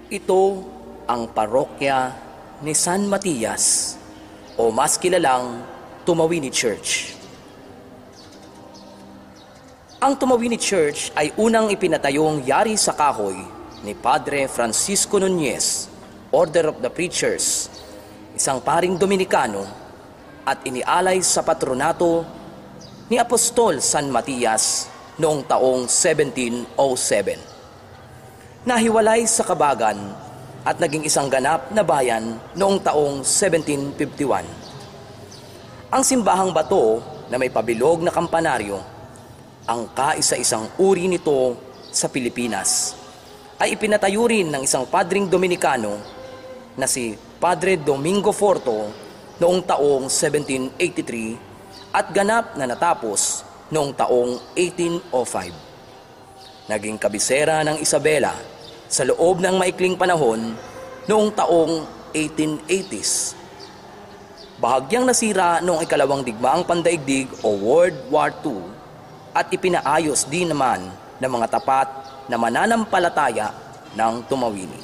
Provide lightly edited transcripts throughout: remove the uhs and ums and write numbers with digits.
Ito ang parokya ni San Matias o mas kilalang Tumawini Church. Ang Tumawini Church ay unang ipinatayong yari sa kahoy ni Padre Francisco Nunez, Order of the Preachers, isang paring Dominikano, at inialay sa patronato ni Apostol San Matias noong taong 1707. Nahiwalay sa Kabagan at naging isang ganap na bayan noong taong 1751. Ang simbahang bato na may pabilog na kampanaryo, ang kaisa-isang uri nito sa Pilipinas, ay ipinatayo rin ng isang padring Dominikano na si Padre Domingo Forto noong taong 1783 at ganap na natapos noong taong 1805. Naging kabisera ng Isabela sa loob ng maikling panahon noong taong 1880s. Bahagyang nasira noong ikalawang digmaang pandaigdig o World War II at ipinaayos din naman ng mga tapat na mananampalataya ng Tumawini.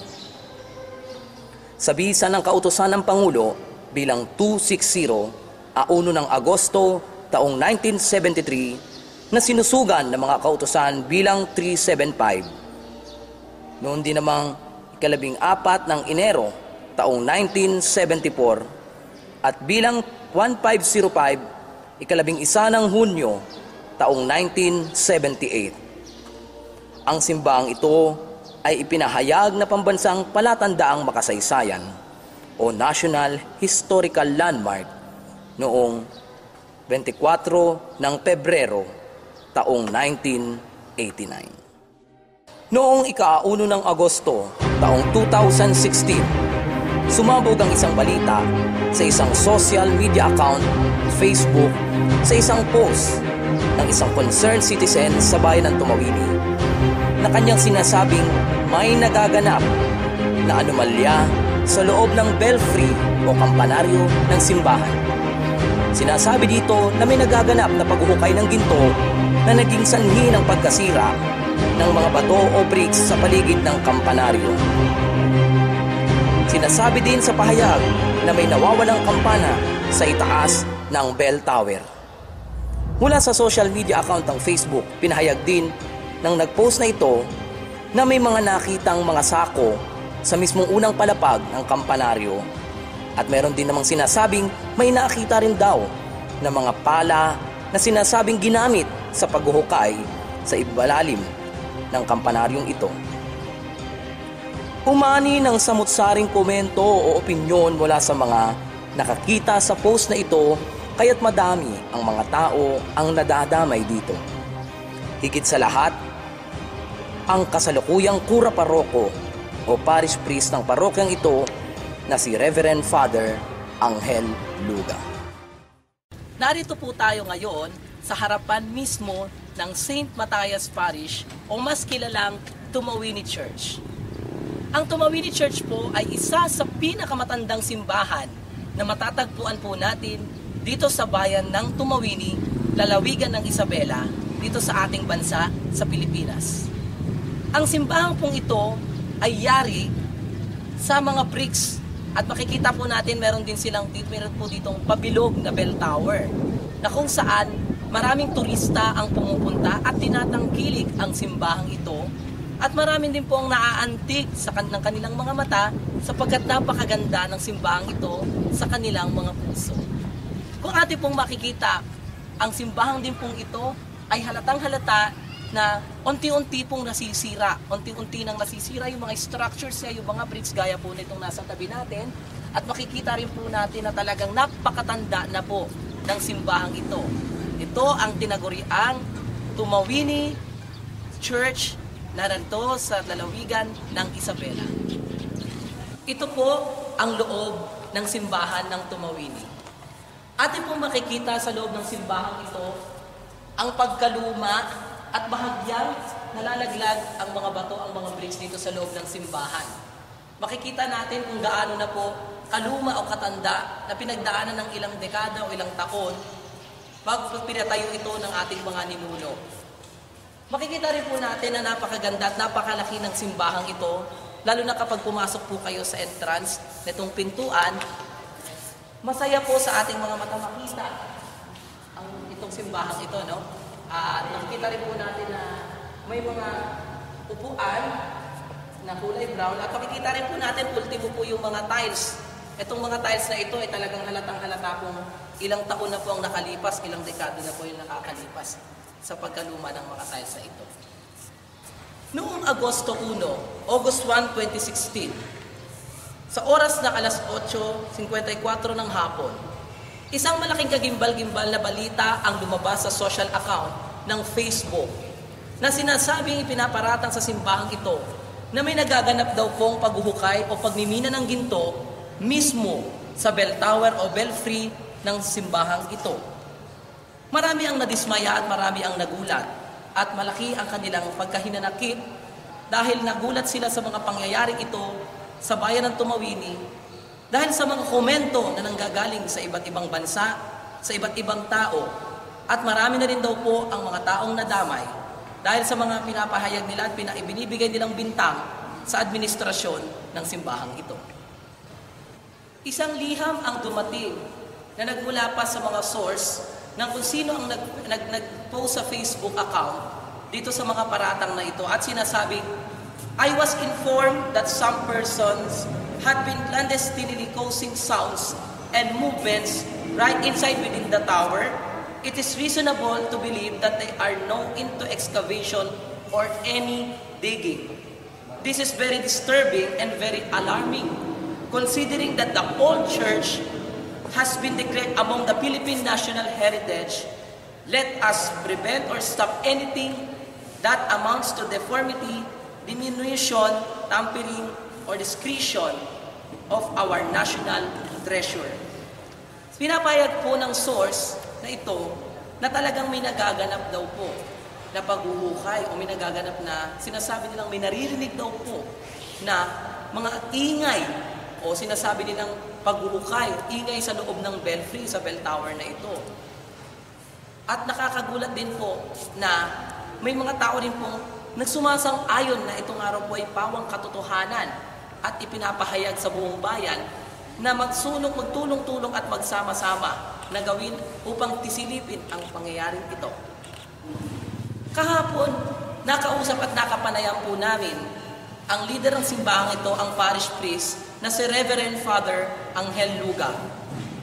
Sa bisa ng kautusan ng Pangulo bilang 260 auno ng Agosto taong 1973 na sinusugan ng mga kautusan bilang 375. Noon din namang ikalabing-4 ng Enero taong 1974 at bilang 1505 ikalabing-1 ng Hunyo taong 1978. Ang simbahang ito ay ipinahayag na pambansang palatandaang makasaysayan o National Historical Landmark noong 24 ng Pebrero taong 1989. Noong ika-1 ng Agosto taong 2016, sumabog ang isang balita sa isang social media account, Facebook, sa isang post ng isang concerned citizen sa bayan ng Tumawini na kanyang sinasabing may nagaganap na anomalya sa loob ng belfry o kampanaryo ng simbahan. Sinasabi dito na may nagaganap na paghuhukay ng ginto na naging sanhi ng pagkasira ng mga bato o bricks sa paligid ng kampanaryo. Sinasabi din sa pahayag na may nawawalang kampana sa itaas ng bell tower. Mula sa social media account ng Facebook, pinahayag din ng nagpost na ito na may mga nakitang mga sako sa mismong unang palapag ng kampanaryo. At meron din namang sinasabing may nakita rin daw na mga pala na sinasabing ginamit sa paghuhukay sa ibalalim ng kampanaryong ito. Umani ng samut-saring komento o opinyon mula sa mga nakakita sa post na ito, kaya't madami ang mga tao ang nadadamay dito. Higit sa lahat, ang kasalukuyang kura paroko o parish priest ng parokyang ito na si Reverend Father Angel Luga. Narito po tayo ngayon sa harapan mismo ng St. Matthias Parish o mas kilalang Tumawini Church. Ang Tumawini Church po ay isa sa pinakamatandang simbahan na matatagpuan po natin dito sa bayan ng Tumawini, lalawigan ng Isabela, dito sa ating bansa sa Pilipinas. Ang simbahan pong ito ay yari sa mga bricks at makikita po natin meron po ditong pabilog na bell tower na kung saan maraming turista ang pumupunta at tinatangkilik ang simbahang ito at maraming din po ang naaantig ng kanilang mga mata sapagkat napakaganda ng simbahang ito sa kanilang mga puso. Kung ating pong makikita, ang simbahang din pong ito ay halatang halata na unti-unti pong nasisira. Unti-unti nang nasisira yung mga structures niya, yung mga bricks gaya po nitong nasa tabi natin. At makikita rin po natin na talagang napakatanda na po ng simbahang ito. Ito ang tinaguriang Tumawini Church na narito sa lalawigan ng Isabela. Ito po ang loob ng simbahan ng Tumawini. Atin pong makikita sa loob ng simbahan ito ang pagkaluma at bahagyang nalalaglag ang mga bato, ang mga bricks dito sa loob ng simbahan. Makikita natin kung gaano na po kaluma o katanda na pinagdaanan ng ilang dekada o ilang taon bago pinatayo ito ng ating mga ninuno. Makikita rin po natin na napakaganda at napakalaki ng simbahang ito lalo na kapag pumasok po kayo sa entrance nitong pintuan, masaya po sa ating mga mata makita ang itong simbahang ito, no? At nakikita rin po natin na may mga upuan na kulay brown at makikita rin po natin ultimo po yung mga tiles. Itong mga tiles na ito ay talagang halatang-halata pong ilang taon na po ang nakalipas, ilang dekado na po yung nakakalipas sa pagkaluma ng mga tiles na ito. Noong Agosto 1, August 1, 2016, sa oras na alas 8:54 ng hapon, isang malaking kagimbal-gimbal na balita ang lumabas sa social account ng Facebook na sinasabing ipinaparatang sa simbahang ito na may nagaganap daw pong paghuhukay o pagmimina ng ginto mismo sa bell tower o belfry ng simbahang ito. Marami ang nadismaya at marami ang nagulat at malaki ang kanilang pagkahinanakit dahil nagulat sila sa mga pangyayaring ito sa bayan ng Tumawini dahil sa mga komento na nanggagaling sa iba't ibang bansa, sa iba't ibang tao, at marami na rin daw po ang mga taong nadamay dahil sa mga pinapahayag nila at binibigay nilang bintang sa administrasyon ng simbahang ito. Isang liham ang dumating na nagmula pa sa mga source ng kung sino ang nag-post sa Facebook account dito sa mga paratang na ito at sinasabing, I was informed that some persons had been clandestinely causing sounds and movements right inside within the tower. It is reasonable to believe that they are not into excavation or any digging. This is very disturbing and very alarming, considering that the old church has been declared among the Philippine national heritage. Let us prevent or stop anything that amounts to deformity, diminution, tampering, or discretion of our national treasure. Pinapayag po ng source na ito na talagang may nagaganap daw po na paghuhukay o may nagaganap na sinasabi nilang may naririnig daw po na mga ingay o sinasabi nilang paghuhukay, ingay sa loob ng belfry, sa bell tower na ito. At nakakagulat din po na may mga tao rin pong nagsumasang-ayon na itong araw po ay pawang katotohanan at ipinapahayag sa buong bayan na magtulong-tulong at magsama-sama na gawin upang tisilipin ang pangyayaring ito. Kahapon, nakausap at nakapanayam po namin ang leader ng simbahang ito, ang parish priest, na si Reverend Father Angel Luga,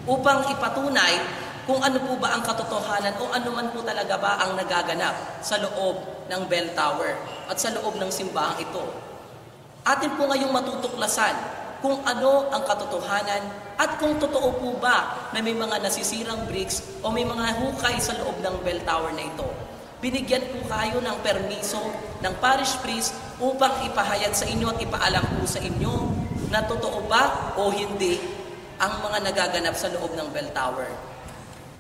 upang ipatunay kung ano po ba ang katotohanan o ano man po talaga ba ang nagaganap sa loob ng bell tower at sa loob ng simbahang ito. Atin po ngayong matutuklasan kung ano ang katotohanan at kung totoo po ba na may mga nasisirang bricks o may mga hukay sa loob ng bell tower na ito. Binigyan po kayo ng permiso ng parish priest upang ipahayag sa inyo at ipaalam po sa inyo na totoo ba o hindi ang mga nagaganap sa loob ng bell tower.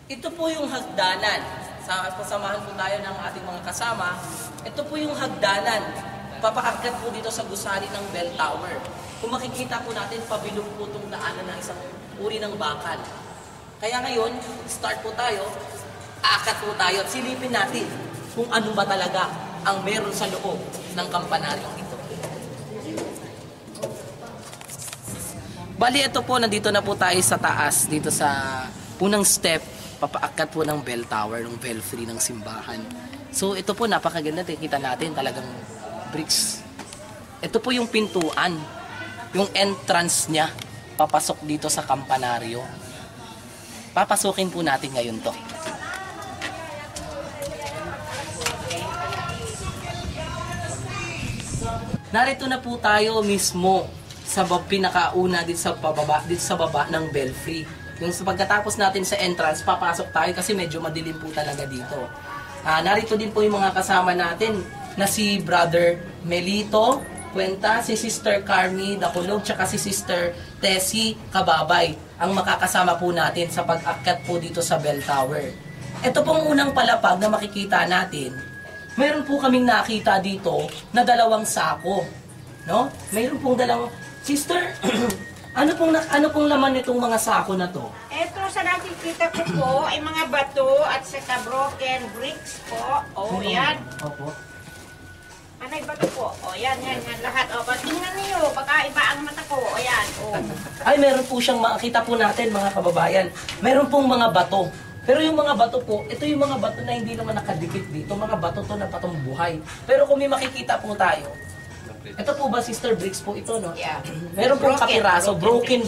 Ito po yung hagdanan. Pasamahan po tayo ng ating mga kasama. Ito po yung hagdanan. Papaakyat po dito sa gusali ng bell tower. Kung makikita po natin, pabilog po itong daanan ng isang uri ng bakal. Kaya ngayon, start po tayo, aakyat po tayo at silipin natin kung ano ba talaga ang meron sa loob ng kampanaryong ito. Bali, ito po, nandito na po tayo sa taas, dito sa unang step, papaakyat po ng bell tower, ng belfry ng simbahan. So, ito po, napakaganda, kita natin talagang bricks. Ito po yung pintuan, yung entrance niya, papasok dito sa kampanaryo. Papasukin po natin ngayon to. Narito na po tayo mismo sa pinakauna dito sa baba ng belfry. Yung pagkatapos natin sa entrance, papasok tayo kasi medyo madilim po talaga dito. Narito din po yung mga kasama natin na si Brother Melito Cuenta, si Sister Carmi Dakulog, tsaka si Sister Tessie Kababay ang makakasama po natin sa pag-akyat po dito sa bell tower. Ito pong unang palapag na makikita natin, mayroon po kaming nakita dito na dalawang sako. No? Mayroon pong dalawang... Sister, ano pong laman nitong mga sako na to? Ito sa nakikita ko po ay mga bato at saka broken bricks po. Oh, yan. Opo. Anay ba ito po? O yan, lahat. O, tingnan niyo, baka iba ang mata ko. O yan, o. Ay, meron po siyang makita po natin mga kababayan. Meron pong mga bato. Pero yung mga bato po, ito yung mga bato na hindi naman nakadikit dito. Mga bato to na patong buhay. Pero kung may makikita po tayo, ito po ba Sister Bricks po ito, no? Yeah. Meron pong Broken. kapiraso, broken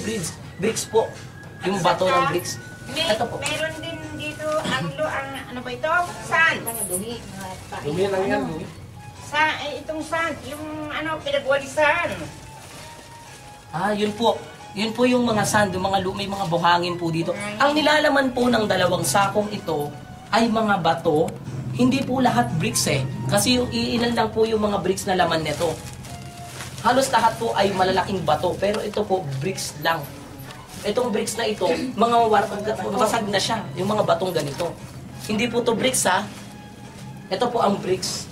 bricks po. Yung bato ng bricks. Ito po. Meron din dito, ano ba ito? Sand. Dumi lang yan. Itong sand, yung pinagwalisan. Ah, yun po. Yun po yung mga sand, yung mga may mga buhangin po dito. Ang nilalaman po ng dalawang sakong ito ay mga bato. Hindi po lahat bricks eh. Kasi yung iilan lang po yung mga bricks na laman nito. Halos lahat po ay malalaking bato. Pero ito po, bricks lang. Itong bricks na ito, mga basag na siya. Yung mga batong ganito. Hindi po to bricks ha. Ito po ang bricks.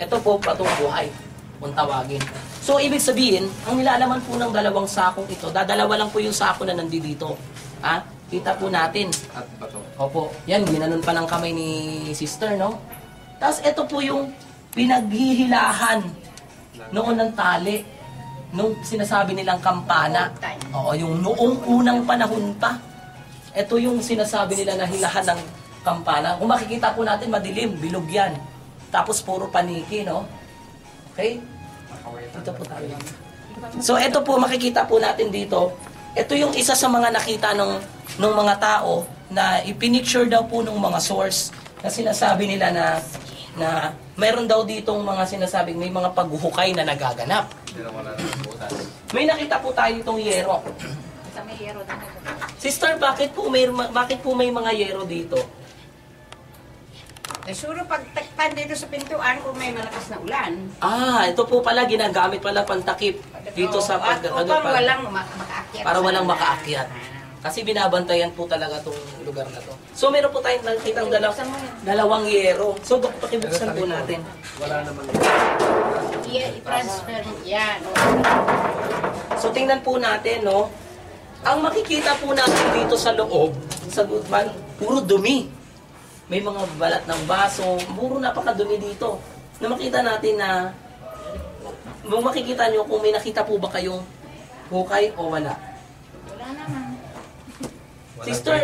Ito po patong buhay. Kung tawagin. So, ibig sabihin, ang nilalaman po ng dalawang sakong ito, dadalawa lang po yung sako na nandito. Ha? Kita po natin. At bato. Opo. Yan, ginanon pa ng kamay ni sister, no? Tapos, ito po yung pinaghihilahan noon ng tali. Nung sinasabi nilang kampana. Oo, yung noong unang panahon pa. Ito yung sinasabi nila na hilahan ng kampana. Kung makikita po natin, madilim, bilog yan. Tapos, puro paniki, no? Okay? Dito po tayo. So, ito po, makikita po natin dito. Ito yung isa sa mga nakita ng mga tao na ipinicture daw po ng mga source na sinasabi nila na mayroon daw ditong mga sinasabing may mga paghuhukay na nagaganap. May nakita po tayo ditong yero. Sister, bakit po may mga yero dito? Siguro pagtakpan dito sa pintuan kung may malakas na ulan. Ah, ito po pala ginagamit pala pantakip dito sa upang walang makaakyat. para walang makaakyat. Kasi binabantayan po talaga tong lugar na to. So meron po tayong nakitang dalawang yero. So pakibuksan po natin. Wala naman. I-transfer yan. So tingnan po natin, no. Ang makikita po natin dito sa loob, sa gutman, puro dumi. May mga balat ng baso, puro napakadumi dito. Na makita natin na makikita nyo kung may nakita po ba kayong hukay o wala. Wala naman. Sister,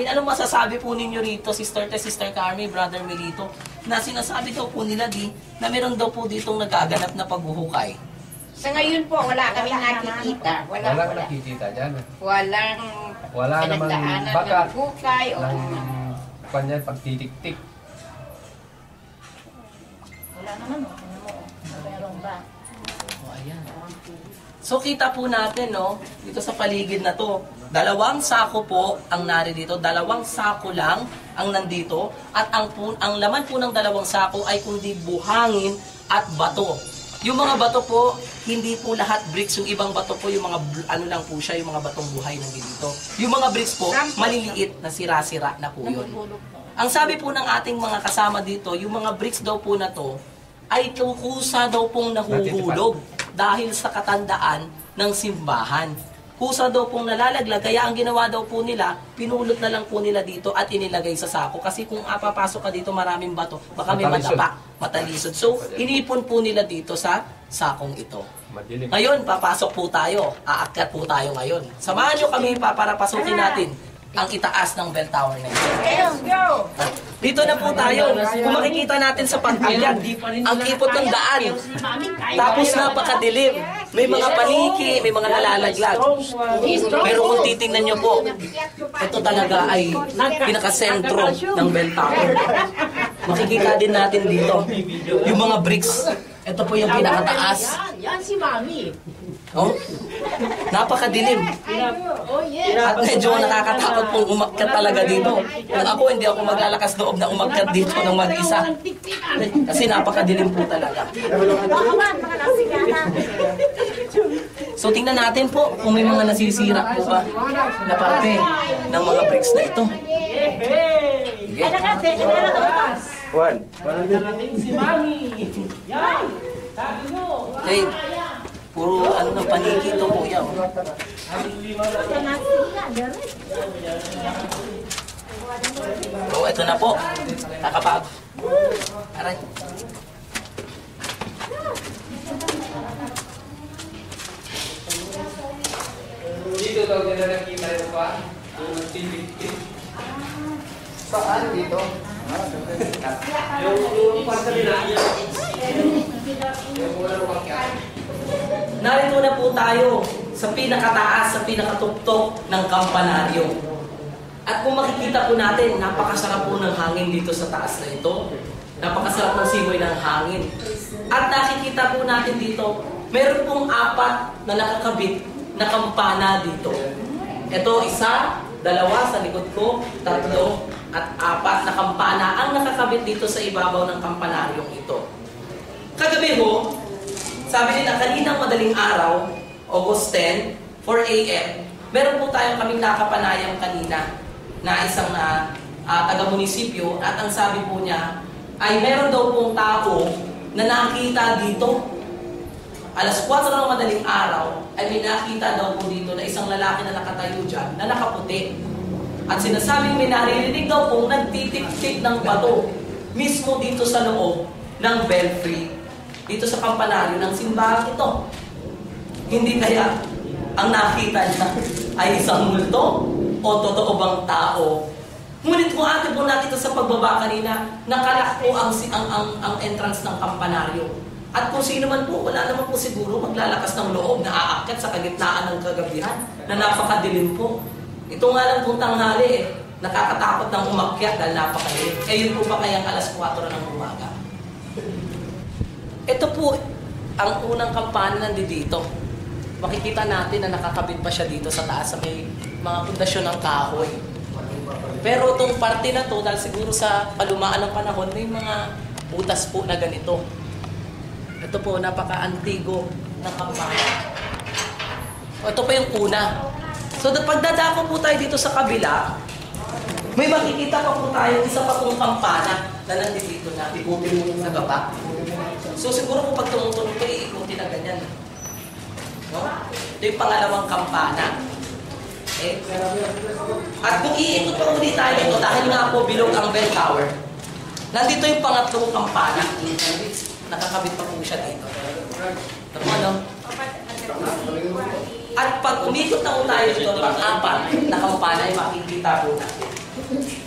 anong masasabi po ninyo rito, Sister Carmi, Brother Melito, na sinasabi daw po nila na meron daw po ditong nagaganap na paghuhukay? Sa ngayon po, wala kami nakikita. Wala nakikita dyan. Wala namang bakat ng hukay o kanyan pagtitik-tik. wala naman. Meron ba? O, ayan. So kita po natin, no, dito sa paligid na to, dalawang sako po ang naririto, dalawang sako lang ang nandito, at ang laman po ng dalawang sako ay kundi buhangin at bato. Yung mga bato po, hindi po lahat bricks. Yung ibang bato po, yung mga ano lang po siya, yung mga batong buhay nandito. Yung mga bricks po, maliliit na sira-sira na po yun. Ang sabi po ng ating mga kasama dito, yung mga bricks daw po na to, ay kusa daw pong nahuhulog dahil sa katandaan ng simbahan. Kusa daw pong nalalaglag, kaya ang ginawa daw po nila, pinulot na lang po nila dito at inilagay sa sako. Kasi kung papasok ka dito maraming bato, baka may madapa, matalisod. So, inipon po nila dito sa sakong ito. Madilim. Ngayon, papasok po tayo. Aakyat po tayo ngayon. Samahan nyo kami para pasukin natin ang itaas ng bell tower na ito. Let's go! Dito na po tayo. Kung makikita natin sa pag-akyat, ang ipot ng daan. Tapos napakadilim. May mga paniki, may mga nalalaglag. Pero kung titingnan nyo po, ito talaga ay pinakasentro ng bell tower. Makikita din natin dito yung mga bricks. Ito po yung pinakataas. Yan si Mami. Oh, napakadilim. Oh, yes. At medyo nakakatakot pong umakyat talaga dito. Kung ako, hindi ako maglalakas loob na umakyat dito ng mag-isa. Kasi napakadilim po talaga. So tingnan natin po kung may mga nasisira po ba na parte ng mga bricks na ito. Sige. Juan. Si Mami. Yan. Sabi mo. Okay. Puro ano ng paniki ito po yan. So ito na po. Kakapag. Aray. daw nila nakita yung pa. Yung nagtitip. Saan dito? Yung pa nila. Yung mula mo kang Narito na po tayo sa pinakataas, sa pinakatuktok ng kampanaryo. At kung makikita po natin, napakasarap po ng hangin dito sa taas na ito. Napakasarap ng simoy ng hangin. At nakikita po natin dito, meron pong 4 na nakakabit na kampana dito. Ito, 1, 2 sa likod ko, 3, at 4 na kampana ang nakakabit dito sa ibabaw ng kampanaryong ito. Kagabi ho, sabi nila kaninang madaling araw, August 10, 4 a.m., meron po tayong kaming nakapanayang kanina na isang taga-munisipyo at ang sabi po niya ay meron daw pong tao na nakita dito. Alas 4 ng madaling araw ay may nakita daw po dito na isang lalaki na nakatayo dyan na nakaputi. At sinasabing may naririnig daw pong nagtitik-tik ng bato mismo dito sa loob ng belfry, dito sa kampanaryo ng simbahan ito. Hindi kaya ang nakita niya ay isang multo o totoo bang tao? Ngunit kung atin po nakita sa pagbaba kanina, nakalak po ang entrance ng kampanaryo. At kung sino man po, wala naman po siguro maglalakas ng loob na aakyat sa kagitnaan ng kagabihan na napakadilim po. Ito nga lang pong tanghali nakakatakot ng umakyat dahil napakadilim. Yun po pa kayang alas 4 ng umaga. Ito po ang unang kampana nandito. Makikita natin na nakakabit pa siya dito sa taas sa may mga pundasyon ng kahoy. Pero itong parte na to, dahil siguro sa palumaan ng panahon, may mga butas po na ganito. Ito po, napaka-antigo ng kampana. Ito pa yung una. So, pagdadako po tayo dito sa kabila, may makikita pa po tayo isa pa pong kampana na nandito na. Ikutin mo sa baba. So, siguro po pag tumutunog ito, iikutin na ganyan. No? Ito yung pangalawang kampana. Okay? At kung iikot pa ulit tayo ito, dahil nga po bilog ang bell tower, nandito yung pangatlong kampana. Nakakabit pa po siya dito. Tama, no? At pag umikot na po tayo dito, pang-4 na kampana, ay makikita po natin.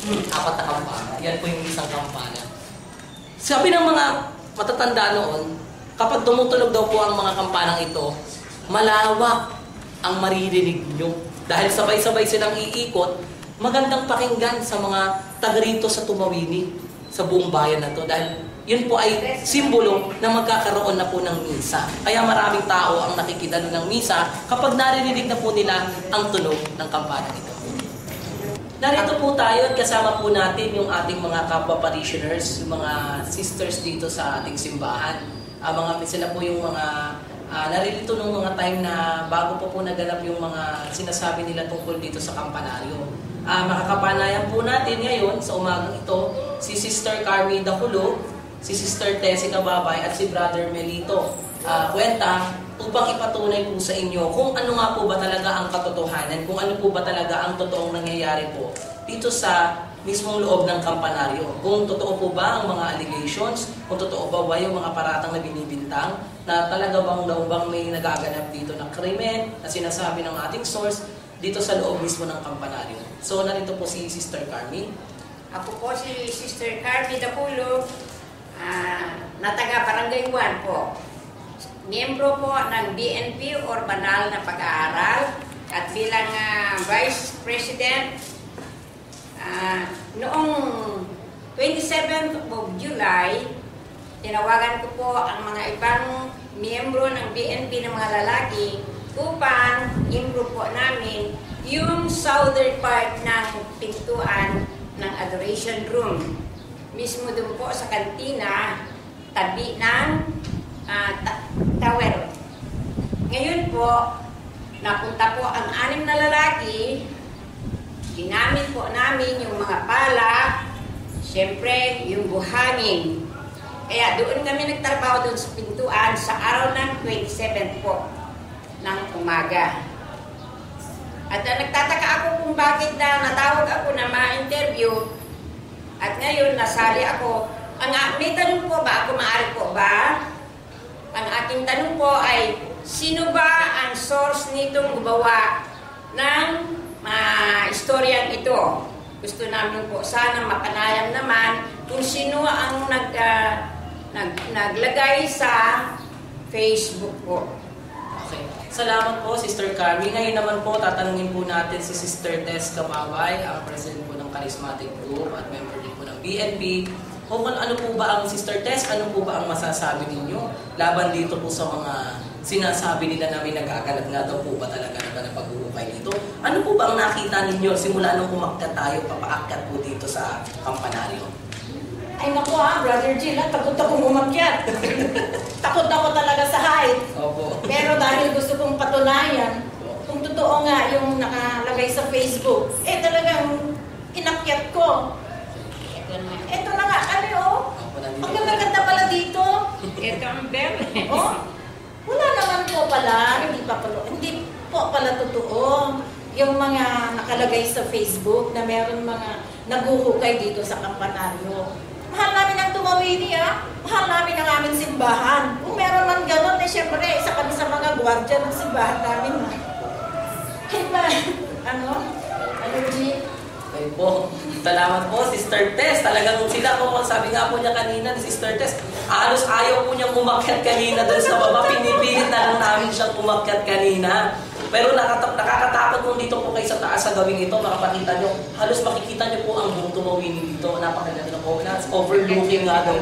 4 na kampana. Yan po yung isang kampana. Sabi ng mga matatanda noon, kapag tumutunog daw po ang mga kampanang ito, malawak ang maririnig nyo. Dahil sabay-sabay silang iikot, magandang pakinggan sa mga taga rito sa Tumawini, sa buong bayan na to. Dahil yun po ay simbolo na magkakaroon na po ng misa. Kaya maraming tao ang nakikidalo ng misa kapag naririnig na po nila ang tunog ng kampana ito. Narito po tayo at kasama po natin yung ating mga kapwa parishioners, yung mga sisters dito sa ating simbahan. Sila po yung mga naririto nung mga time na bago po naganap yung mga sinasabi nila tungkol dito sa kampanaryo. Makakapanayan po natin ngayon sa umagang ito si Sister Carmi Daculo, si Sister Tessie Cababay at si Brother Melito Cuenta upang ipatunay po sa inyo kung ano nga po ba talaga ang katotohanan, kung ano po ba talaga ang totoong nangyayari po dito sa mismong loob ng kampanaryo. Kung totoo po ba ang mga allegations, kung totoo ba yung mga paratang na binibintang, na talaga bang may nagaganap dito na krimen na sinasabi ng ating source dito sa loob mismo ng kampanaryo. So, narito po si Sister Carmi. Ako po si Sister Carmi Daculo, na taga Barangay 1 po. Miyembro po ng BNP or Banal na Pag-aaral at bilang Vice President noong 27th of July, tinawagan ko po ang mga ibang miyembro ng BNP ng mga lalaki upang improve po namin yung southern part ng pintuan ng adoration room. Mismo doon po sa kantina, tabi ng tower. Ngayon po, napunta po ang 6 na lalaki, ginamit po namin yung mga pala, siyempre yung buhangin. Kaya doon kami nagtrabaho doon sa pintuan sa araw ng 27 po ng umaga. At nagtataka ako kung bakit na natawag ako na ma-interview at ngayon nasali ako. May tanong po ba ako, maaari po ba? Ang aking tanong po ay, sino ba ang source nitong gumawa ng istoryang ito. Gusto namin po sana mapanayam naman kung sino ang naglagay sa Facebook po. Okay. Salamat po, Sister Carrie. Ngayon naman po, tatanungin po natin si Sister Tess Kababay, ang president po ng Charismatic Group at member din po ng BNB. O kung ano po ba ang Sister Tess, ano po ba ang masasabi ninyo laban dito po sa mga sinasabi nila na may nag-aaganap nga daw po ba talaga na pag-uukay dito? Ano po ba ang nakita ninyo simula nung umakyat tayo, papaakyat po dito sa kampanaryo? Ay naku Brother Jill, takot akong umakyat. Takot ako talaga sa height. Opo. Pero dahil gusto kong patunayan, kung totoo nga yung nakalagay sa Facebook, talagang inakyat ko. Ito na nga, ang ganda-ganda pala dito. Ito ang bell. Wala naman po pala, hindi po pala totoo yung mga nakalagay sa Facebook na meron mga naguhukay dito sa kampanaryo. Mahal namin ang tumawini mahal namin ang aming simbahan. Kung meron man gano'n, syempre, isa kami sa mga gwardiya ng simbahan namin. Diba? Ano, G? Okay po. Salamat po, Sister Tess. Talagang sila po, sabi nga po niya kanina ni Sister Tess, halos ayaw po niyang umakyat kanina doon sa baba. Pinipilit na lang namin siyang umakyat kanina. Pero nakakatakot po dito po kayo sa taas sa gawing ito. Makapakita niyo, halos makikita niyo po ang buong tumawini dito. Napakaganda po. Overlooking nga daw.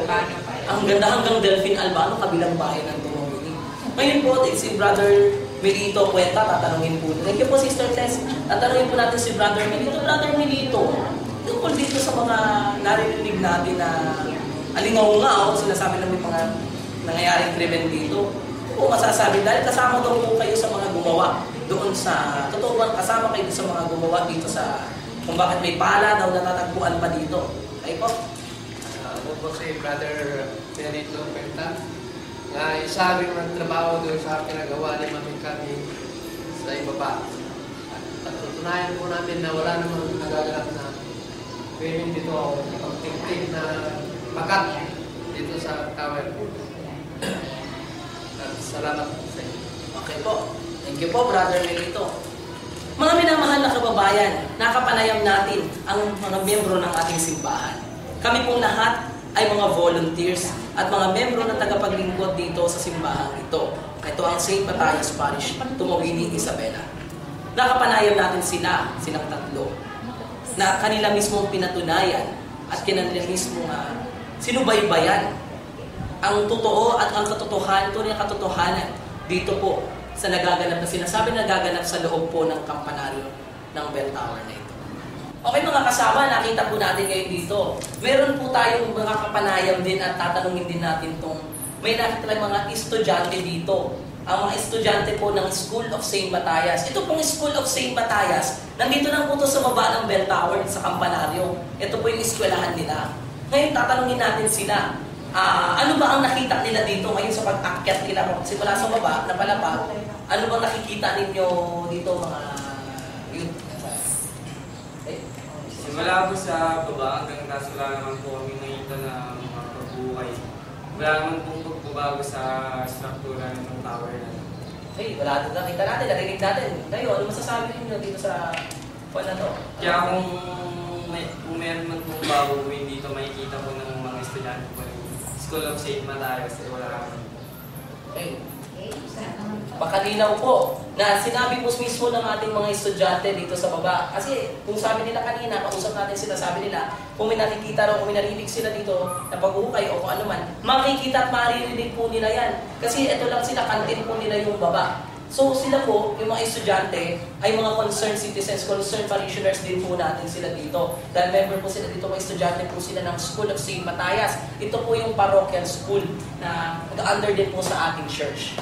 Ang ganda hanggang Delphine Albano, kabilang bahay ng tumawini. Ngayon po, si Brother Melito Cuenta, tatanungin po. Thank you po, Sister Tess. Tatanungin po natin si Brother Melito. Brother Melito, tungkol dito sa mga narinig natin na alingaw-ngaw, sinasabi ng mga nangyayaring krimen dito. Ano po masasabi? Dahil kasama daw po kayo sa mga gumawa doon sa, totoo ba kasama kayo sa mga gumawa dito sa, kung bakit may pala daw natatagpuan pa dito? Ay po? Ako po si Brother Melito Cuenta. Isa rin ang trabaho doon sa pinagawa ni Mami kami sa ibaba. At tutunayan po namin na wala namang nagagalap na pwedeng dito ako pagtiktik na makat dito sa tower. At salamat po sa inyo. Okay po. Thank you po, Brother Melito. Mga minamahal na kababayan, nakapanayam natin ang mga miyembro ng ating simbahan. Kami pong lahat ay mga volunteers at mga membro na tagapaglingkod dito sa simbahan ito. Ito ang St. Matthias Parish, Tumawini, Isabela. Nakapanayam natin silang tatlo, na kanila mismong pinatunayan at kanila mismong sinubaybayan ang totoo at ang katotohanan, tunay na katotohanan dito po sa nagaganap na sinasabi nagaganap sa loob po ng kampanaryo ng bell tower na ito. Okay mga kasama, nakita po natin ngayon dito. Meron po tayong mga kapanayam din at tatanungin din natin may nakita tayong mga estudyante dito. Ang mga estudyante po ng School of St. Matthias. Ito pong School of St. Matthias, nandito lang po ito sa baba ng bell tower sa kampanaryo. Ito po yung eskwelahan nila. Ngayon tatanungin natin sila, ano ba ang nakita nila dito ngayon sa pag-akyat nila simula sa baba na palapag? Ano bang nakikita ninyo dito mga youth? Simula po sa baba hanggang taas, wala naman po kami nakita na mga pagbuhay. Wala naman pong pagbabago sa struktura ng tower na. Hey, wala doon nakita natin, narinig natin. Kayo, ano masasabi ninyo dito sa na to? Kaya kung meron man pong bago dito, makikita po ng mga estudyante po ng School of St. Matthias, wala naman. Okay. Pakalinaw po na sinabi po mismo ng ating mga estudyante dito sa baba. Kasi kung sabi nila kanina, kausap natin sila, sabi nila, kung may nakikita raw, kung may narinig sila dito na pag-uukay o kung ano man, makikita at maririnig po nila yan. Kasi ito lang sila, kantin po nila yung baba. So sila po, yung mga estudyante, ay mga concerned citizens, concerned parishioners din po natin sila dito. Dahil member po sila dito, mga estudyante po sila ng School of St. Matthias. Ito po yung parochial school na under din po sa ating church.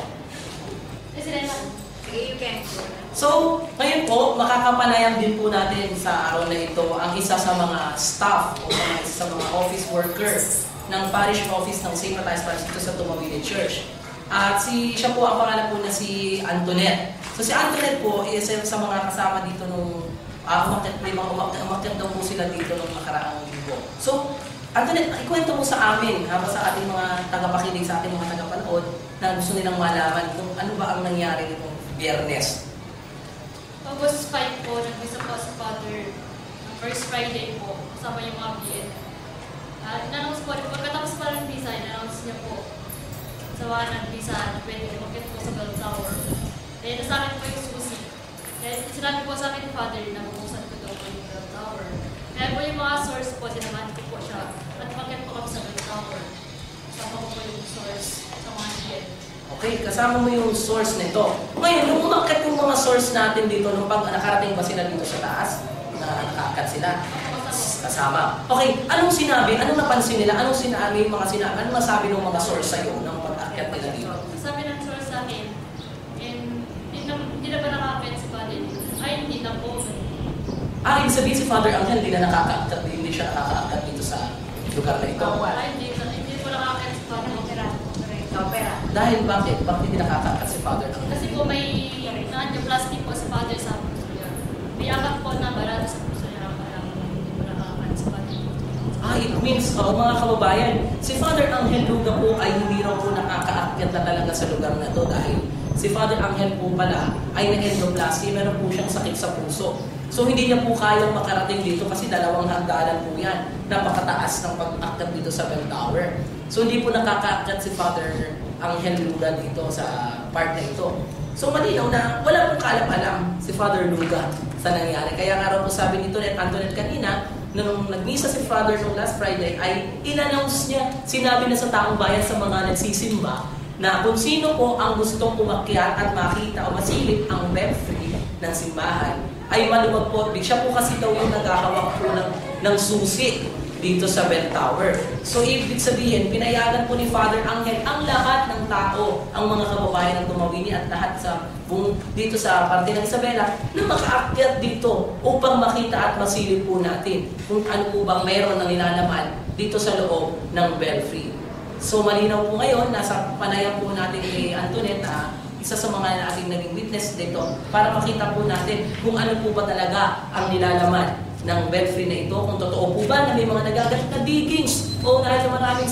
So, ngayon po, makakapanayam din po natin sa araw na ito ang isa sa mga staff o sa mga office workers ng parish office ng St. Matthias Parish dito sa Tumawini Church. At siya po, ang pangalan po na si Antoinette. So si Antoinette po, isa sa mga kasama dito nung umakyat daw po sila dito nung nakaraang linggo. So, Antoinette, ikwento mo sa amin, sa ating mga tagapakinig, sa ating mga tagapanood, na gusto nilang malaman kung ano ba ang nangyari nitong Biyernes. August 5 po, nag-visa po si Father ng first Friday po, kasama yung mga BN. In-announce po, pagkatapos pa ng visa, in-announce niya po sa mga nag-visa na pwede umakit po sa bell tower. Kaya nasa akin po yung susi. Kaya sinabi po sa akin ni Father na bubuksan ko daw po yung bell tower. Kaya po yung mga source po, sinamahan ko po siya at umakit po kami sa bell tower. Kasama ko po yung source sa mga BN. Okay, kasama mo yung source nito. Ngayon, nung umakit yung mga source natin dito, nung pag nakarating ba sila dito sa taas, nakaakat sila, kasama. Okay, anong sinabi? Anong napansin nila? Anong sinabi yung mga sinabi? Anong masabi ng mga source sa'yo nung pag-akyat nila dito? Sabi ng source sa akin, hindi na ba nakakakit si Father dito? Ay, hindi na po. Ibig sabihin si Father Angel, hindi na nakakaakyat, hindi siya nakakaakyat dito sa lugar na ito. Ay, hindi po nakakakit si Father. Dahil bakit? Bakit hindi nakakaakyat si Father Angel? Kasi po may plastic po si Father sa puso niya. May akat po na barado sa puso niya, kaya hindi po nakakakit si Father. It means, mga kababayan, si Father Angel Luga po ay hindi raw po nakakaakyat na talaga sa lugar na to dahil si Father Angel po pala ay nag-endoplasty, meron po siyang sakit sa puso. So hindi niya po kayang makarating dito kasi 2 hagdanan po yan. Napakataas ng pag-akyat dito sa bell tower. So hindi po nakakaakyat si Father Angel Luga dito sa part na ito. So malinaw na wala pong kaalam-alam si Father Luga sa nangyari. Kaya nga raw po sabi nito ni Antoinette kanina, nung nagmisa si Father nung last Friday, ay in-announce niya, sinabi na sa taong bayan sa mga nagsisimba, na kung sino po ang gustong umakyat at makita o masilip ang belfry ng simbahan, ay maluwag po. Siya po kasi daw yung naghahawak po ng susi dito sa bell tower. So ibig sabihin, pinayagan po ni Father Angel ang lahat ng tao, ang mga kababayan ng Tumawini at lahat sa dito sa parte ng Isabela na makaakyat dito upang makita at masilip po natin kung ano po bang mayroon ng nilalaman dito sa loob ng belfry. So malinaw po ngayon, nasa panayam po natin kay Antoinette na isa sa mga ating naging witness dito para makita po natin kung ano po ba talaga ang nilalaman ng belfry na ito, kung totoo po ba na may mga nagagalit na diggings o dahil na maraming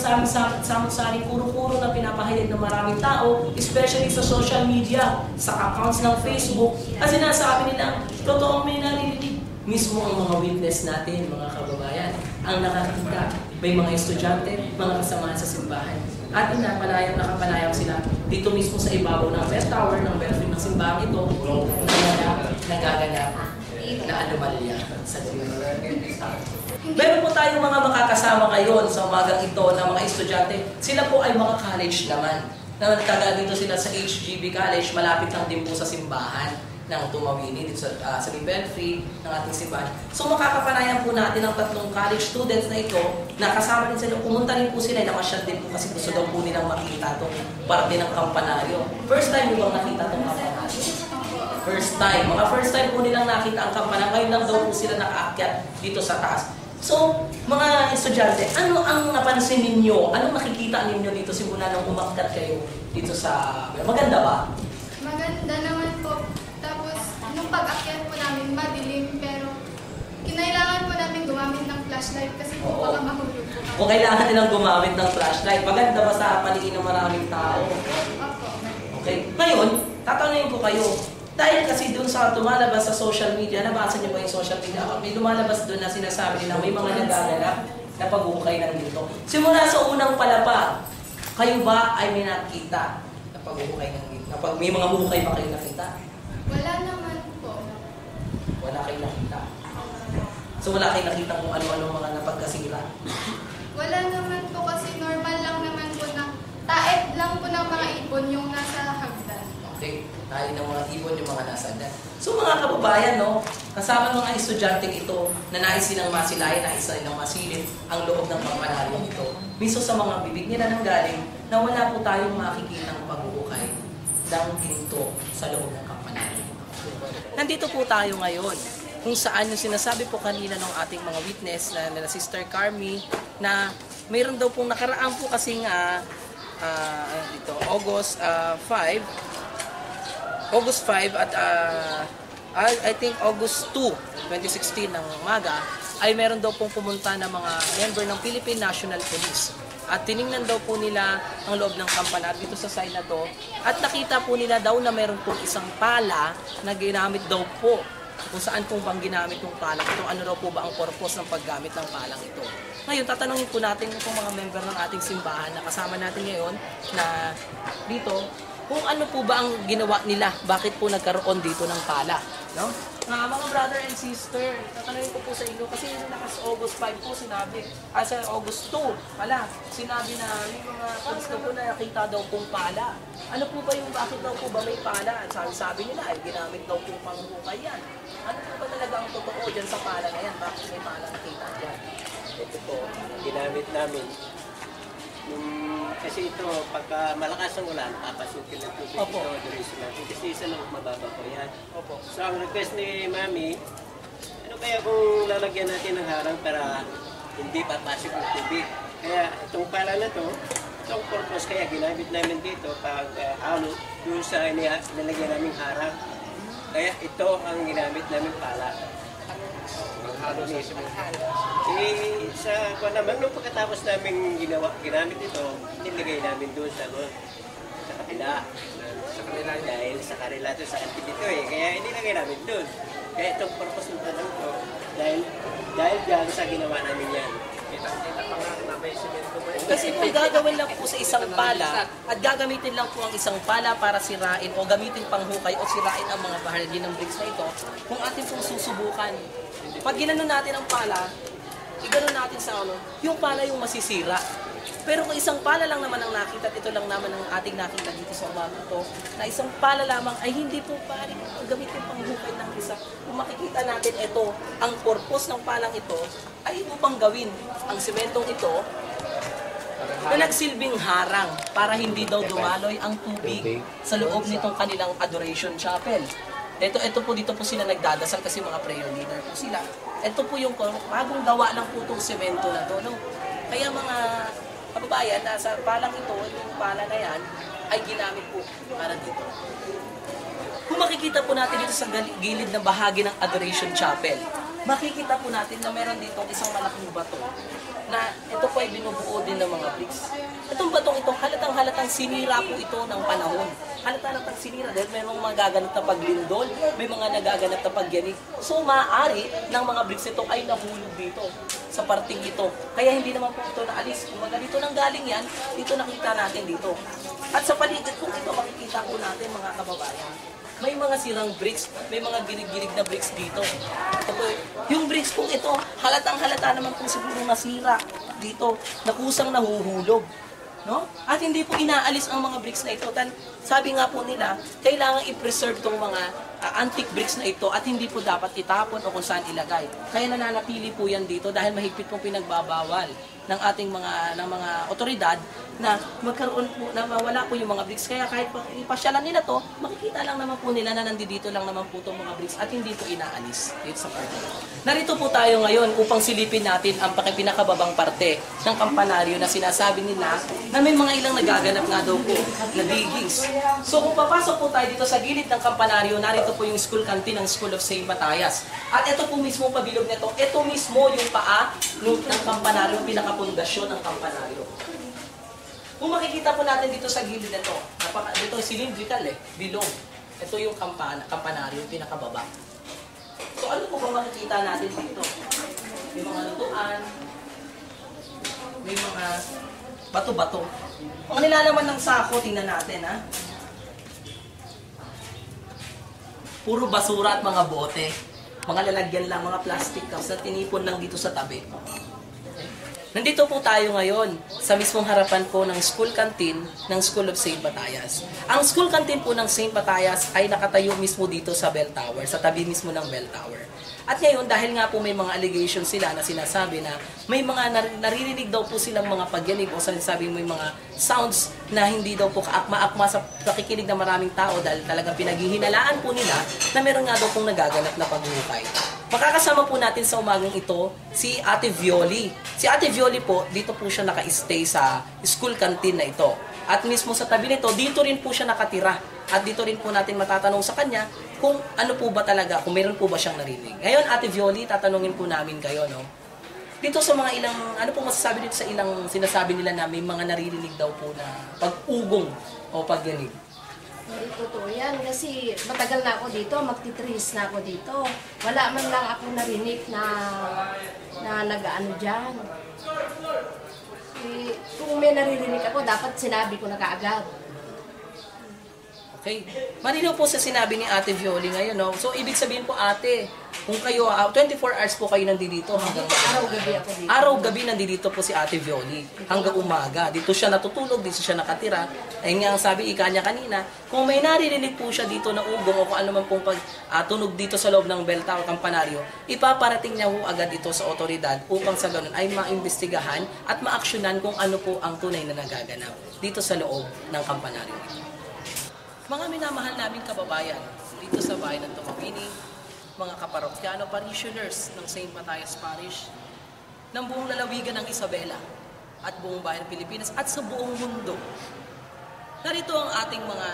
samot-saring puro-puro na pinapahayag ng maraming tao, especially sa social media, sa accounts ng Facebook, kasi sinasabi nila, totoo may narinig. Mismo ang mga witness natin, mga kababayan, ang nakakita, may mga estudyante, mga kasamahan sa simbahan. At nakapanayam sila dito mismo sa ibabaw ng bell tower, ng belfry ng simbahan ito, nagaganap na anomalya sa simbahan. Meron po tayong mga makakasama ngayon sa umagang ito na mga estudyante. Sila po ay mga college naman. Nagtagal dito sila sa HGB College, malapit lang din po sa simbahan ng Tumawini, dito sa belfry ng ating simbahan. So makakapanayan po natin ang 3 college students na ito, na kasama din sila, pumunta rin po sila, nakasyat din po kasi gusto daw po nilang makita itong parte ng kampanaryo. First time mo bang nakita itong kampanaryo? First time. Mga first time po nilang nakita ang kampanaryo, ngayon lang daw po sila nakaakyat dito sa taas. So, mga estudyante, ano ang napansin ninyo? Anong nakikita ninyo dito simula nung umakyat kayo dito sa... Maganda ba? Maganda naman po. Tapos, nung pag-akyat po namin, madilim, pero kinailangan po namin gumamit ng flashlight kasi po baka mahulog po. Kung kailangan nilang gumamit ng flashlight, maganda ba sa paningin ng maraming tao? Opo. Okay. Ngayon, tatanungin ko kayo, dahil kasi doon sa tumalabas sa social media, nabasa niyo ba yung social media? May lumalabas doon na sinasabi nila may mga nagaganap na pag-ukay ng dito. Simula sa unang palapag, kayo ba ay may nakita na pag-ukay ng dito? May mga hukay ba kayo nakita? Wala naman po. Wala kayo nakita. So wala kayo nakita kung ano-ano mga napagkasira? Wala naman po kasi normal lang naman po na taet lang po ng mga ibon yung nasa hagdan. Okay, tayo ng mga ibon yung mga nasa agad. So mga kababayan, no, kasama mga estudyanteng ito na nais silang masilayan, nais silang masilip ang loob ng kampanaryo ito. Miso sa mga bibig nila nang galing na wala po tayong makikitang pag-uukay ng pinto sa loob ng kampanaryo. Nandito po tayo ngayon kung saan yung sinasabi po kanina ng ating mga witness na Sister Carmi na mayroon daw pong nakaraan po kasing dito, August 5 at I think August 2, 2016 ng umaga ay meron daw pong pumunta na mga member ng Philippine National Police At tiningnan daw po nila ang loob ng kampanar dito sa side na to. At nakita po nila daw na meron pong isang pala na ginamit daw po. Kung saan pong bang ginamit ng palang ito, ano raw po ba ang purpose ng paggamit ng palang ito. Ngayon, tatanungin po natin itong mga member ng ating simbahan na kasama natin ngayon na dito, kung ano po ba ang ginawa nila, bakit po nagkaroon dito ng pala. No? Mga brother and sister, tatanungin ko po sa inyo kasi nakas August 5 po sinabi, sa August 2 pala, sinabi na yung mga gusto po na nakita daw pong pala. Ano po ba yung bakit daw po ba may pala? Sabi nila ay ginamit daw pong panghukay yan. Ano po ba talaga ang totoo dyan sa pala na yan? Bakit may pala nakita dyan? Ito po, ginamit namin. Kasi ito, pagka malakas ang ulan, papasukin ng tubig Opo. ito, duration natin. Kasi isa lang mababa po yan. Opo. So ang request ni Mami, ano kaya kung lalagyan natin ng harang para hindi papasok ng tubig? Kaya itong pala na to, itong purpose kaya ginamit namin dito pag halo doon sa nilagyan namin harang. Kaya ito ang ginamit namin pala. Maghalo sa simento. Sa kung naman, nung pagkatapos namin ginamit ito, nilagay namin doon sa kabila. Sa kanila yun. Dahil sa kanila ito, sa kantin dito eh. Kaya inilagay namin doon. Kaya itong purpose ng tanong ko, dahil dyan sa ginawa namin yan. Kita pa nga na may simento ba yun? Kasi kung gagawin lang po sa isang pala at gagamitin lang po ang isang pala para sirain o gamitin panghukay o sirain ang mga bahagi ng bricks na ito, kung atin pong susubukan, pag ginano natin ang pala, igano natin sa yung pala yung masisira. Pero kung isang pala lang naman ang nakita, at ito lang naman ang ating nakita dito sa umaga ito, na isang pala lamang ay hindi po pari gamitin panghukay ng isa. Kung makikita natin ito, ang purpose ng palang ito ay upang gawin ang sementong ito na nagsilbing harang para hindi daw dumaloy ang tubig sa loob nitong kanilang adoration chapel. Ito po dito po sila nagdadasal kasi mga prayer leader po sila. Ito po yung bagong gawa lang po itong semento na to. No? Kaya mga kababayan, nasa palang ito, yung pala na yan, ay ginamit po para dito. Kung makikita po natin dito sa gilid na bahagi ng adoration chapel, makikita po natin na meron dito isang malaking bato na ito po ay binubuo din ng mga bricks. Itong batong ito, halatang sinira po ito ng panahon. Halatang sinira dahil may mga gaganap na paglindol, may mga nagaganap na pagyanig. So maaari ng mga bricks ito ay nahulog dito sa parting ito. Kaya hindi naman po ito naalis. Kung dito nang galing yan, dito nakita natin dito. At sa paligid po ito, makikita po natin mga kababayan. May mga sirang bricks, may mga gilig-gilig na bricks dito. Yung bricks po ito, halatang-halata naman po siguro nasira dito, na kusang nahuhulog. No? At hindi po inaalis ang mga bricks na ito. Sabi nga po nila, kailangan i-preserve itong mga antique bricks na ito at hindi po dapat itapon o kung saan ilagay. Kaya nananatili po yan dito dahil mahigpit pong pinagbabawal ng ating mga otoridad na magkaroon po, na mawala po yung mga bricks. Kaya kahit ipasyalan nila to, makikita lang naman po nila na nandito lang naman po itong mga bricks at hindi po inaalis dito sa parte. Narito po tayo ngayon upang silipin natin ang pinakababang parte ng kampanaryo na sinasabi nila na may mga ilang nagaganap nga daw po na diggings. So kung papasok po tayo dito sa gilid ng kampanaryo, narito po yung school canteen ng School of St. Matthias. At ito po mismo pabilog nito, ito mismo yung paa ng kampanaryo, pinakapundasyon ng kampanaryo. Kung makikita po natin dito sa gilid nito, dito cylindrical bilong. Ito yung kampanaryo, yung pinakababa. So ano po bang makikita natin dito? May mga lutuan, may mga bato-bato. Ang nilalaman ng sako, tingnan natin ha. Puro basura at mga bote. Mga lalagyan lang, mga plastic cups na tinipon lang dito sa tabi. Nandito po tayo ngayon sa mismong harapan po ng school canteen ng School of St. Matthias. Ang school canteen po ng St. Matthias ay nakatayo mismo dito sa Bell Tower, sa tabi mismo ng Bell Tower. At ngayon, dahil nga po may mga allegations sila na sinasabi na may mga naririnig daw po silang mga pagyanig o sinasabi may mga sounds na hindi daw po kaakma-akma sa pakikinig ng maraming tao dahil talagang pinaghihinalaan po nila na meron nga daw pong nagaganap na paghuhukay. Makakasama po natin sa umagang ito si Ate Violi. Si Ate Violi po, dito po siya naka-stay sa school canteen na ito. At mismo sa tabi nito, dito rin po siya nakatira. At dito rin po natin matatanong sa kanya kung ano po ba talaga, kung meron po ba siyang narinig. Ngayon, Ate Violi, tatanungin po namin kayo, no? Dito sa mga ilang, ano po masasabi dito sa ilang sinasabi nila na may mga naririnig daw po na pag-ugong o pagyanig? Hindi totoo yan kasi matagal na ako dito, magtitris na ako dito. Wala man lang ako narinig na nag-ano dyan. Kung may naririnig ako, dapat sinabi ko na kaagad. Okay. Malinaw po sa sinabi ni Ate Violi ngayon, no? So, ibig sabihin po, ate, kung kayo, 24 hours po kayo nandito hanggang Araw-gabi ako dito. Araw-gabi nandito po si Ate Violi hanggang umaga. Dito siya natutulog, dito siya nakatira. Ayun nga ang sabi ika niya kanina, kung may naririnig po siya dito na ugong o kung ano man pong tunog dito sa loob ng bell tower kampanaryo, ipaparating niya po agad ito sa otoridad upang sa ganun ay maimbestigahan at maaksyonan kung ano po ang tunay na nagaganap dito sa loob ng kampanaryo. Mga minamahal naming kababayan dito sa bayan ng Tumawini, mga kaparokyano, parishioners ng St. Matthias Parish, ng buong lalawigan ng Isabela at buong bayan ng Pilipinas at sa buong mundo. Narito ang ating mga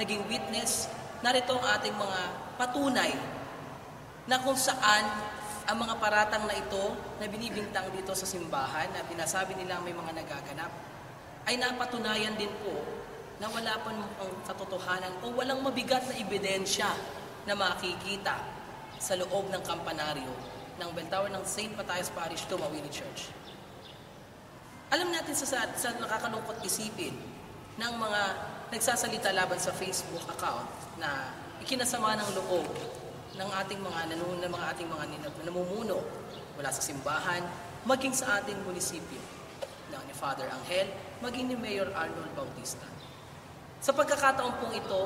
naging witness, narito ang ating mga patunay na kung saan ang mga paratang na ito na binibintang dito sa simbahan na pinasabi nilang may mga nagaganap ay napatunayan din po na wala pa ang katotohanan o walang mabigat na ebidensya na makikita sa loob ng kampanaryo ng bell tower ng St. Matthias Parish, Tumawini Church. Alam natin sa nakakalungkot isipin ng mga nagsasalita laban sa Facebook account na ikinasama ng loob ng ating mga namumuno mula sa simbahan, maging sa ating munisipyo ni Father Angel, maging ni Mayor Arnold Bautista. Sa pagkakataon pong ito,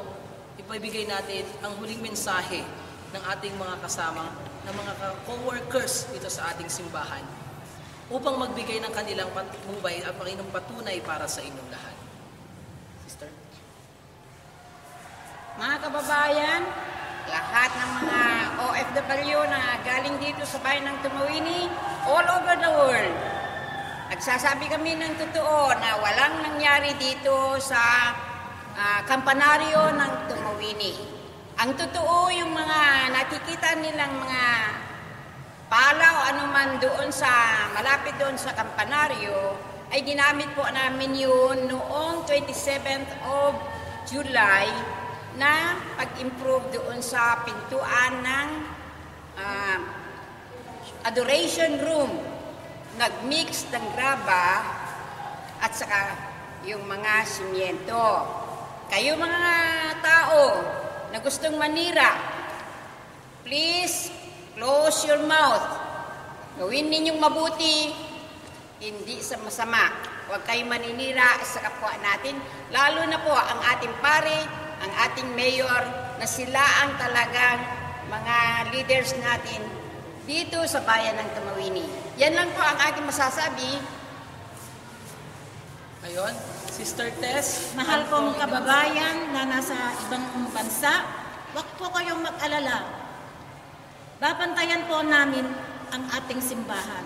ipabigay natin ang huling mensahe ng ating mga kasama, ng mga co-workers dito sa ating simbahan upang magbigay ng kanilang patnubay at makinong patunay para sa inyong lahat. Sister? Mga kababayan, lahat ng mga OFW na galing dito sa bayan ng Tumawini, all over the world, nagsasabi kami ng totoo na walang nangyari dito sa kampanaryo ng Tumawini. Ang totoo, yung mga nakikita nilang mga pala o anuman doon sa, malapit doon sa kampanaryo, ay ginamit po namin yun noong 27th of July na pag-improve doon sa pintuan ng adoration room. Nag-mix ng graba at saka yung mga simyento. Kayo mga tao na gustong manira, please close your mouth. Gawin ninyong mabuti, hindi sa masama. Huwag kayong maninira sa kapwa natin, lalo na po ang ating pare, ang ating mayor, na sila ang talagang mga leaders natin dito sa bayan ng Tumawini. Yan lang po ang aking masasabi. Ayun, Sister Tess. Mahal kong kababayan na nasa ibang bansa, huwag po kayong mag-alala. Babantayan po namin ang ating simbahan.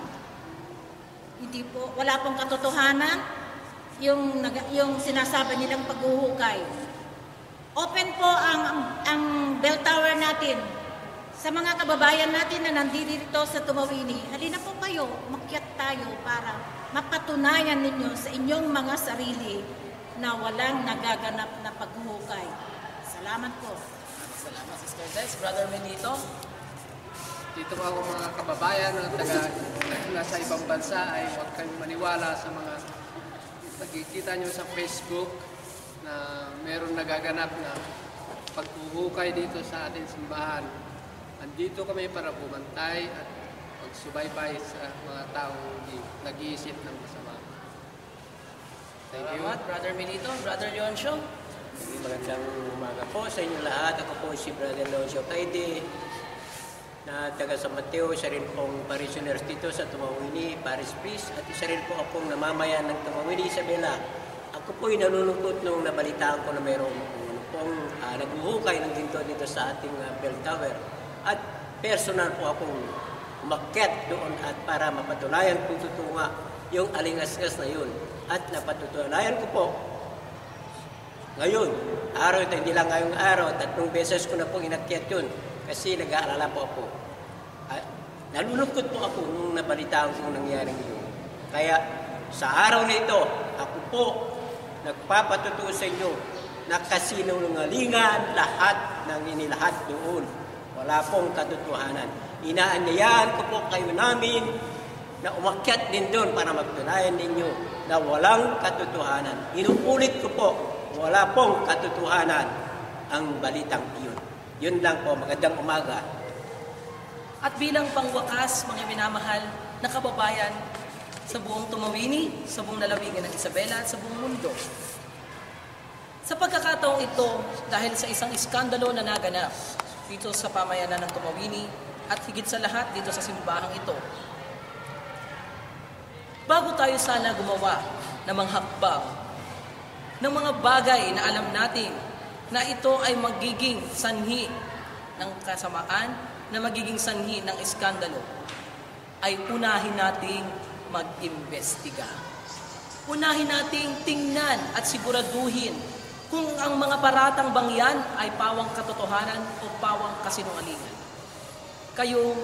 Hindi po, wala pong katotohanan yung sinasabi nilang paghuhukay. Open po ang bell tower natin sa mga kababayan natin na nandito sa Tumawini. Halina po kayo, makyat tayo para mapatunayan ninyo sa inyong mga sarili na walang nagaganap na paghuhukay. Salamat po. Salamat, Sister Tess. Brother Benito. Dito po ako mga kababayan na nasa ibang bansa ay huwag kayong maniwala sa mga nakikita nyo sa Facebook na meron nagaganap na paghuhukay dito sa ating simbahan. Andito kami para bumantay at magsubaybay sa mga taong nag-iisip ng masama. Thank you. Salamat, Brother Benito. Brother Leoncio. Magandang umaga po sa inyo lahat. Ako po si Brother Leoncio Caide na taga San Mateo. Isa rin pong parishioners dito sa Tumawini Parish Priest at isa rin po akong namamayan ng Tumawini Isabela. Ako po'y nalulungkot nung nabalitaan ko na mayroong naghuhukay ng ginto dito sa ating bell tower. At personal po akong umakyat doon at para mapatunayan kung totoo nga yung alingas-ngas na yun. At napatutunayan ko po ngayon, araw ito, hindi lang ngayong araw, 3 beses ko na pong inakyat yun kasi nag-aalala po ako. Nalulungkot po ako nung nabalitaan kong nangyari yun. Kaya sa araw na ito, ako po nagpapatutuo sa inyo na kasinungalingan lahat ng inilahat doon. Wala pong katotohanan. Inaanyayahan ko po kayo namin na umakyat din doon para magtunayan ninyo na walang katotohanan. Inuulit ko po, wala pong katotohanan ang balitang iyon. Yun lang po, magandang umaga. At bilang pangwakas, mga minamahal na kababayan sa buong Tumawini, sa buong lalawigan ng Isabela at sa buong mundo. Sa pagkakataong ito, dahil sa isang iskandalo na naganap dito sa pamayanan ng Tumawini at higit sa lahat dito sa simbahang ito, bago tayo sana gumawa ng mga hakbang, ng mga bagay na alam natin na ito ay magiging sanhi ng kasamaan, na magiging sanhi ng iskandalo, ay unahin nating mag-imbestiga. Unahin nating tingnan at siguraduhin kung ang mga paratang bang yan ay pawang katotohanan o pawang kasinungalingan. Kayo,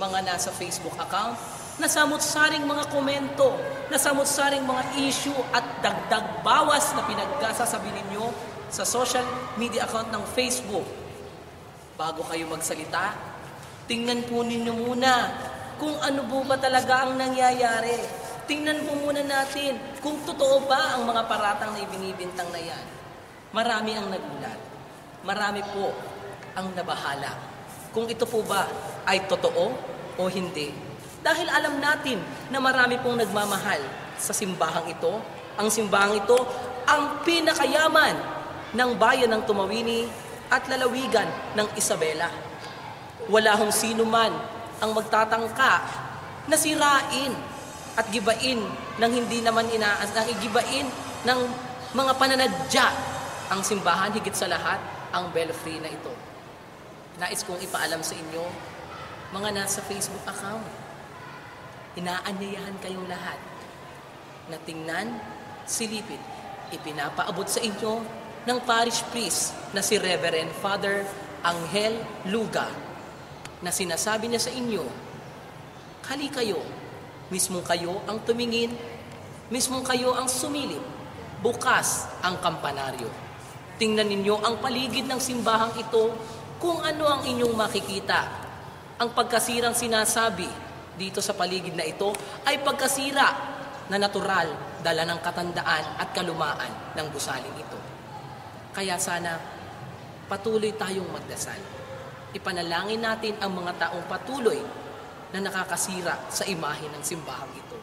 mga nasa Facebook account, nasamot-saring mga komento, nasamot-saring mga issue at dagdag bawas na pinagsasabi ninyo sa social media account ng Facebook. Bago kayo magsalita, tingnan po ninyo muna kung ano po ba talaga ang nangyayari. Tingnan po muna natin kung totoo ba ang mga paratang na ibinibintang na yan. Marami ang nagulat. Marami po ang nabahala. Kung ito po ba ay totoo o hindi. Dahil alam natin na marami pong nagmamahal sa simbahang ito. Ang simbahang ito ang pinakayaman ng bayan ng Tumawini at lalawigan ng Isabela. Wala hong sino man ang magtatangka na sirain at gibain ng hindi naman gibain ng mga pananadya ang simbahan, higit sa lahat ang belfry na ito. Nais kong ipaalam sa inyo, mga nasa Facebook account, inaanyayahan kayong lahat na tingnan, silipin, ipinapaabot sa inyo ng parish priest na si Reverend Father Angel Luga, na sinasabi niya sa inyo, hali kayo, mismong kayo ang tumingin, mismong kayo ang sumilip, bukas ang kampanaryo. Tingnan ninyo ang paligid ng simbahang ito kung ano ang inyong makikita. Ang pagkasirang sinasabi dito sa paligid na ito ay pagkasira na natural, dala ng katandaan at kalumaan ng gusaling ito. Kaya sana patuloy tayong magdasal. Ipanalangin natin ang mga taong patuloy na nakakasira sa imahe ng simbahang ito.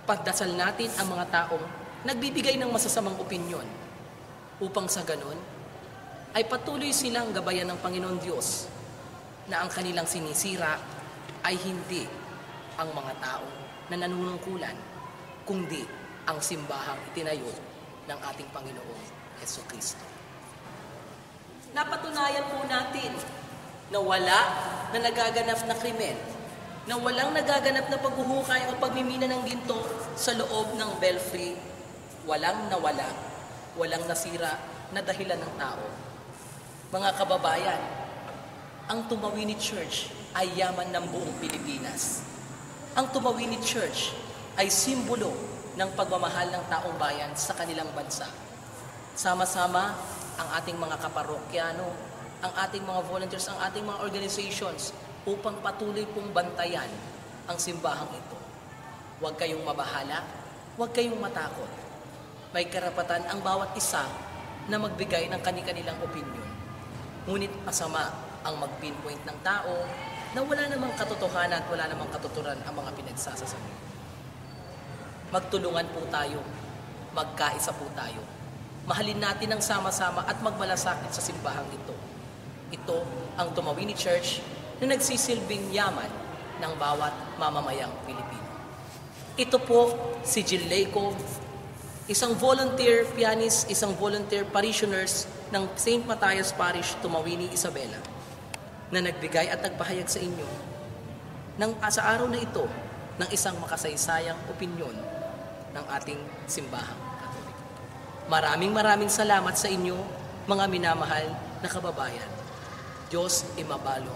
Pagdasal natin ang mga taong nagbibigay ng masasamang opinyon upang sa ganon ay patuloy silang gabayan ng Panginoon Diyos na ang kanilang sinisira ay hindi ang mga tao na nanunungkulan, kundi ang simbahang itinayo ng ating Panginoong Jesucristo. Napatunayan po natin na wala na nagaganap na krimen, na walang nagaganap na paghuhukay o pagmimina ng ginto sa loob ng belfry. Walang nawala, walang nasira na dahilan ng tao. Mga kababayan, ang Tumawini Church ay yaman ng buong Pilipinas. Ang Tumawini Church ay simbolo ng pagmamahal ng taong bayan sa kanilang bansa. Sama-sama ang ating mga kaparokyano, ang ating mga volunteers, ang ating mga organizations upang patuloy pong bantayan ang simbahang ito. Huwag kayong mabahala, huwag kayong matakot. May karapatan ang bawat isa na magbigay ng kani-kanilang opinion. Ngunit masama ang mag-pinpoint ng tao na wala namang katotohanan at wala namang katuturan ang mga pinagsasasabi. Magtulungan po tayo, magkaisa po tayo. Mahalin natin ang sama-sama at magmalasakit sa simbahang ito. Ito ang Tumawini Church na nagsisilbing yaman ng bawat mamamayang Pilipino. Ito po si Jill Leco, isang volunteer pianist, isang volunteer parishioners ng St. Matthias Parish, Tumawini, Isabela, na nagbigay at nagpahayag sa inyo sa araw na ito ng isang makasaysayang opinyon ng ating simbahang Katoliko. Maraming salamat sa inyo, mga minamahal na kababayan. Diyos imabalo